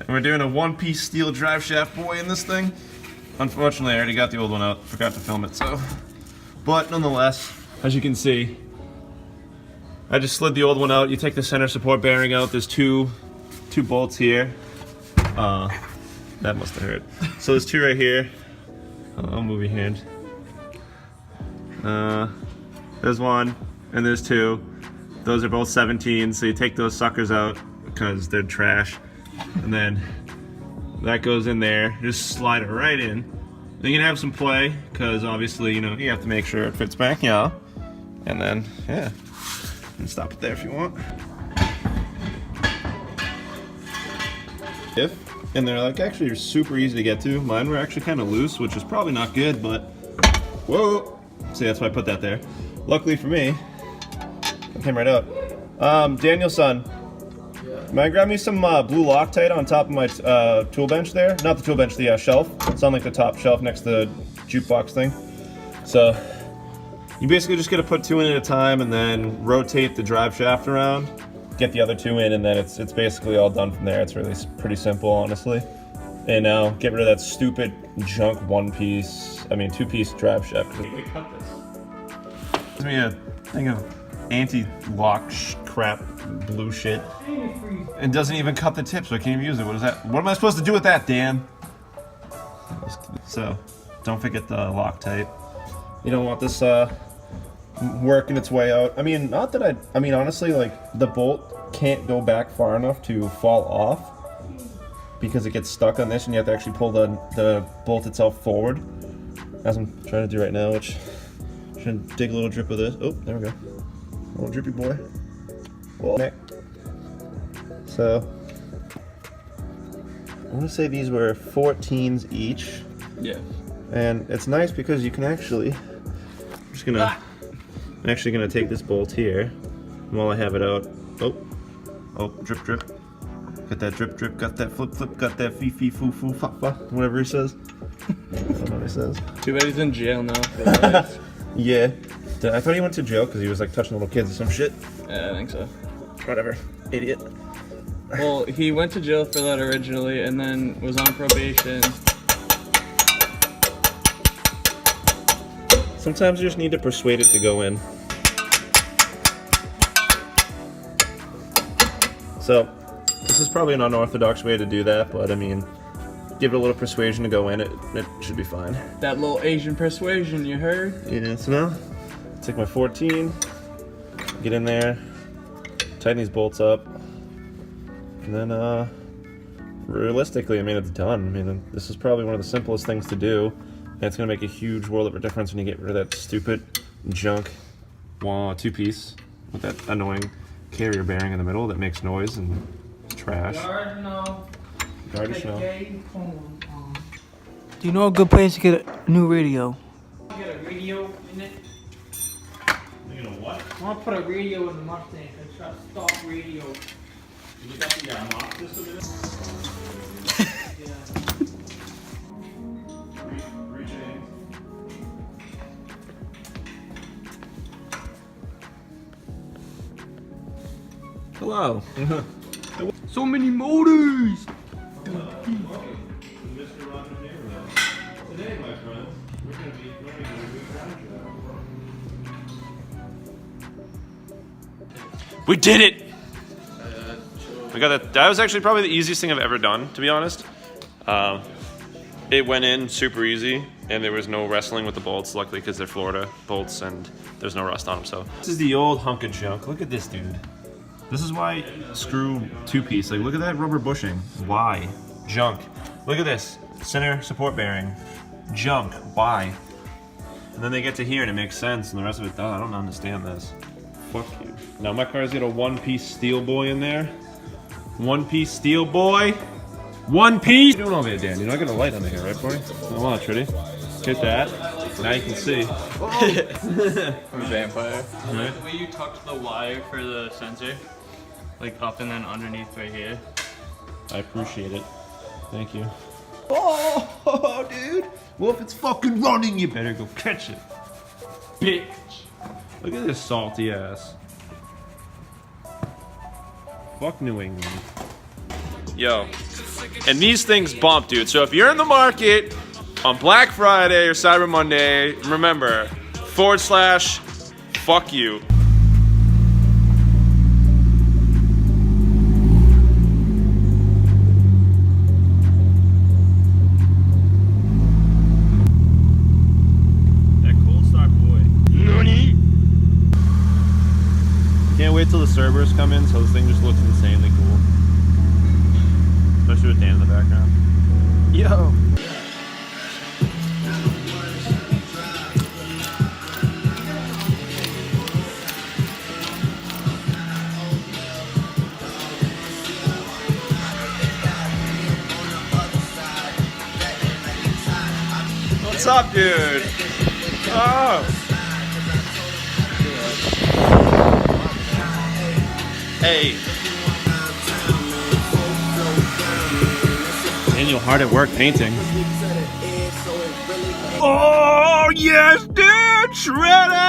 And we're doing a one-piece steel drive shaft boy in this thing. Unfortunately, I already got the old one out. Forgot to film it, so. But nonetheless, as you can see, I just slid the old one out. You take the center support bearing out. There's two bolts here. That must have hurt. So there's two right here. I'll move your hand. There's one, and there's two. Those are both 17, so you take those suckers out because they're trash. And then that goes in there. Just slide it right in. Then you can have some play, because obviously, you know, you have to make sure it fits back, yeah. And then, yeah. And stop it there if you want. And they're like actually super easy to get to. Mine were actually kind of loose, which is probably not good, but whoa. See, that's why I put that there. Luckily for me, it came right up. Daniel's son, might grab me some blue Loctite on top of my tool bench there. Not the tool bench, the shelf. It's on like the top shelf next to the jukebox thing. So you basically just gotta put two in at a time and then rotate the drive shaft around. Get the other two in, and then it's basically all done from there. It's really pretty simple, honestly. And now get rid of that stupid junk two-piece drive shaft. We cut this. Gives me a thing of anti-lock crap, blue shit. It doesn't even cut the tip, so I can't even use it. What is that? What am I supposed to do with that, Dan? So, don't forget the Loctite. You don't want this working its way out. I mean, honestly, like, the bolt can't go back far enough to fall off because it gets stuck on this and you have to actually pull the bolt itself forward, as I'm trying to do right now, which should dig a little drip of this. Oh, there we go. A little drippy boy. Whoa. So, I want to say these were 14s each. Yeah. And it's nice because you can actually, I'm actually gonna take this bolt here while I have it out. Oh, drip, drip. Got that drip, drip, got that flip, flip, got that fee, fee, foo, foo, fa, fa, whatever he says. I don't know what he says. Too bad he's in jail now. Yeah. I thought he went to jail because he was like touching little kids or some shit. Yeah, I think so. Whatever. Idiot. Well, he went to jail for that originally and then was on probation. Sometimes you just need to persuade it to go in. So, this is probably an unorthodox way to do that, but I mean, give it a little persuasion to go in, it should be fine. That little Asian persuasion, you heard? Yeah, so now, take my 14, get in there, tighten these bolts up, and then, realistically, I mean, it's done. I mean, this is probably one of the simplest things to do. And it's going to make a huge world of a difference when you get rid of that stupid junk two-piece with that annoying carrier bearing in the middle that makes noise and trash. Garbage no. Do you know a good place to get a new radio? Get a radio in it. You know what? I want to put a radio in the Mustang. It's got a stock radio. You got the mop system in it? Yeah. Hello. So many motors! Today, my friends, we're going to be running a new drive. We did it! We got that. That was actually probably the easiest thing I've ever done, to be honest. It went in super easy, and there was no wrestling with the bolts, luckily, because they're Florida bolts and there's no rust on them. So this is the old hunk of junk. Look at this dude. This is why screw two-piece. Like, look at that rubber bushing. Why? Junk. Look at this. Center support bearing. Junk. Why? And then they get to here and it makes sense, and the rest of it doesn't. I don't understand this. Fuck you. Now my car's got a one-piece steel boy in there. One-piece steel boy. One piece. What are you doing over there, Dan? You're not gonna light under here, right, boy? Come on, Tritty. Hit that. Now you can see. I'm a vampire. Right. The way you tucked the wire for the sensor, like up and then underneath right here. I appreciate it. Thank you. Oh, dude. Well, if it's fucking running, you better go catch it. Bitch. Look at this salty ass. Fuck New England. Yo, And these things bump, dude. So if you're in the market on Black Friday or Cyber Monday, remember, /fuck you. That cold start boy. Nani? Can't wait till the Cerberus come in, so this thing just looks insanely cool. Especially with Dan in the background. Yo! What's up, dude? Oh. Hey. Daniel hard at work painting. Oh, yes, dude! Shredder!